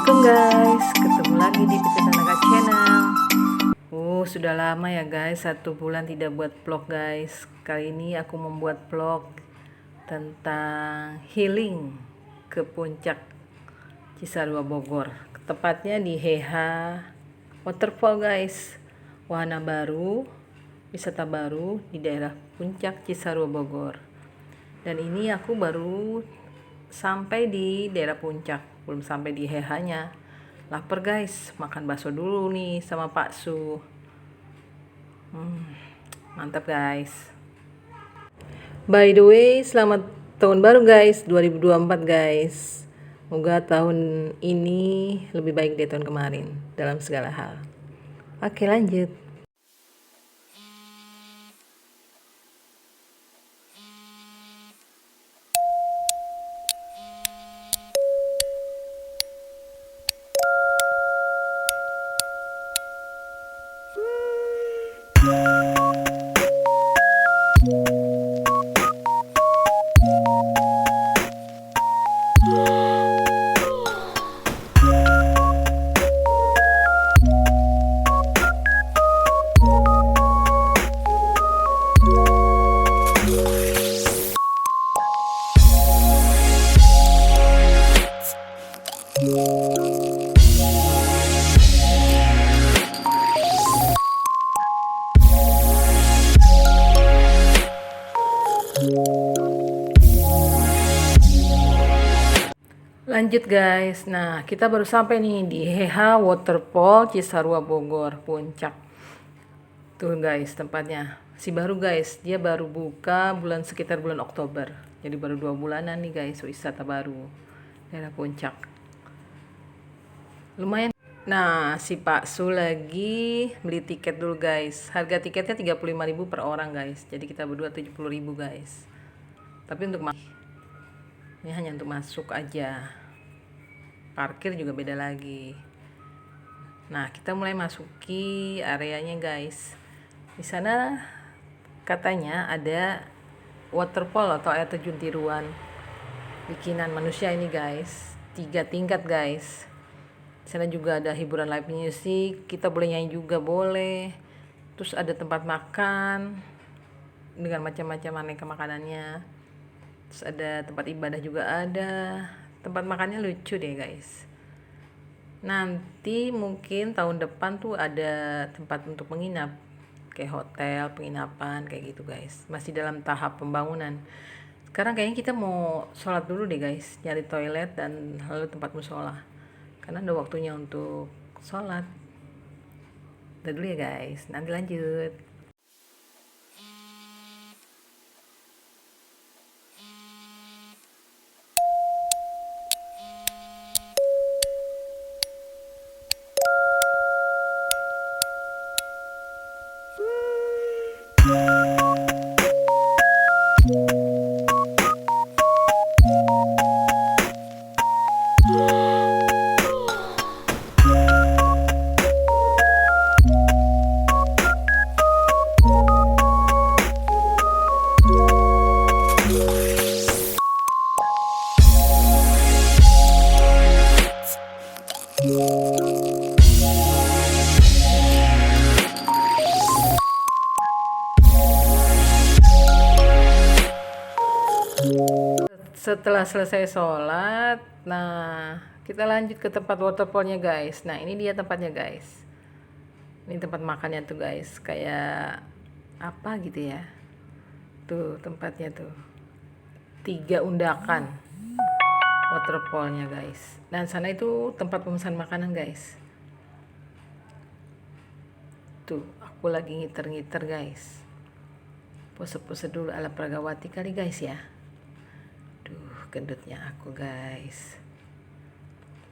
Assalamualaikum guys, ketemu lagi di Pecah Naga Channel. Sudah lama ya guys, 1 bulan tidak buat vlog guys. Kali ini aku membuat vlog tentang healing ke puncak Cisarua Bogor, tepatnya di Heha Waterfall guys. Wahana baru, wisata baru di daerah puncak Cisarua Bogor. Dan ini aku baru sampai di daerah puncak, belum sampai di Hehanya. Lapar guys, makan bakso dulu nih sama Pak Su. Mantap guys. By the way, selamat tahun baru guys, 2024 guys. Semoga tahun ini lebih baik dari tahun kemarin dalam segala hal. Oke, lanjut. Lanjut guys, nah kita baru sampai nih di Heha Waterfall Cisarua Bogor puncak. Tuh guys tempatnya, si baru guys, dia baru buka sekitar bulan Oktober, jadi baru 2 bulanan nih guys, wisata baru daerah puncak. Lumayan. Nah si Pak Su lagi beli tiket dulu guys, harga tiketnya 35.000 per orang guys, jadi kita berdua 70.000 guys. Tapi untuk ini hanya untuk masuk aja, parkir juga beda lagi. Nah kita mulai masuki areanya guys. Di sana katanya ada waterfall atau air terjun tiruan bikinan manusia ini guys, 3 tingkat guys. Di sana juga ada hiburan live music, kita boleh nyanyi juga boleh. Terus ada tempat makan dengan macam-macam aneka makanannya. Terus ada tempat ibadah juga ada. Tempat makannya lucu deh guys. Nanti mungkin tahun depan tuh ada tempat untuk menginap, kayak hotel, penginapan kayak gitu guys. Masih dalam tahap pembangunan. Sekarang kayaknya kita mau sholat dulu deh guys, nyari toilet dan lalu tempat musola, karena ada waktunya untuk sholat. Udah dulu ya guys, nanti lanjut. Setelah selesai sholat, nah kita lanjut ke tempat waterfallnya guys. Nah ini dia tempatnya guys. Ini tempat makannya tuh guys, kayak apa gitu ya. Tuh tempatnya tuh, 3 undakan waterfallnya guys. Dan sana itu tempat pemesan makanan guys. Tuh aku lagi ngiter-ngiter guys, pose-pose dulu ala Pragawati kali guys ya. Gendutnya aku guys.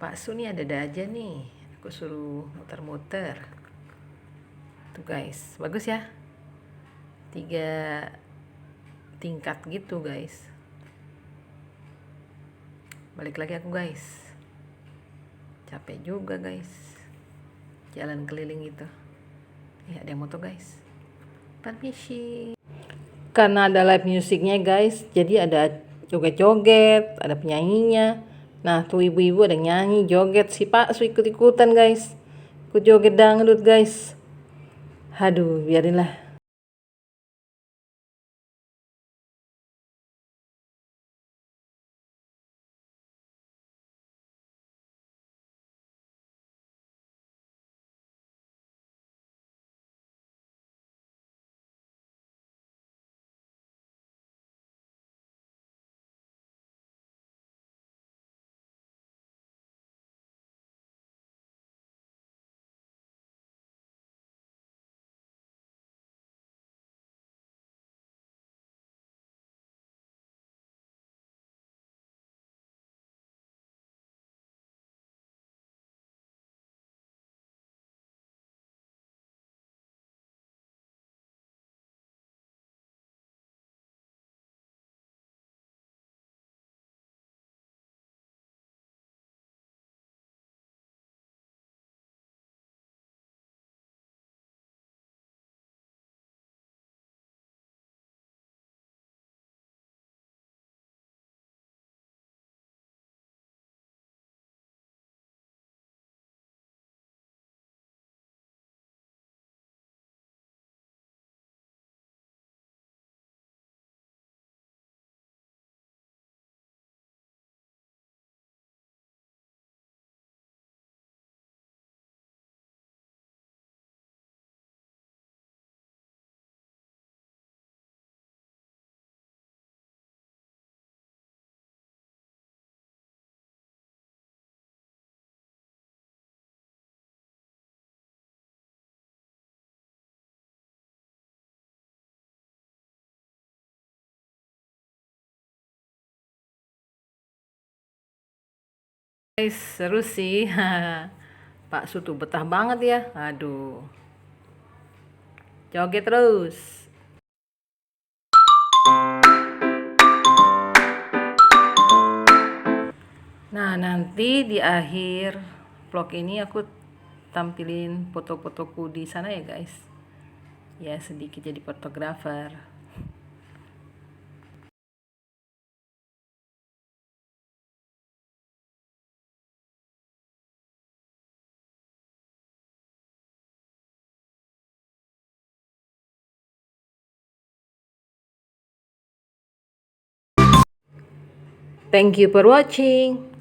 Pak Su nih ada aja nih, aku suruh muter-muter. Tuh guys, bagus ya, 3 tingkat gitu guys. Balik lagi aku guys, capek juga guys jalan keliling itu. Ada yang moto guys, permisi. Karena ada live musiknya guys, jadi ada joget-joget, ada penyanyinya. Nah, tuh ibu-ibu ada nyanyi, joget, si Pak Su ikut-ikutan guys. Ikut joget dangdut guys. Aduh, biarinlah. Guys, seru sih. Pak Su tuh betah banget ya. Aduh. Joget terus. Nah, nanti di akhir vlog ini aku tampilin foto-fotoku di sana ya, guys. Ya, sedikit jadi fotografer. Thank you for watching.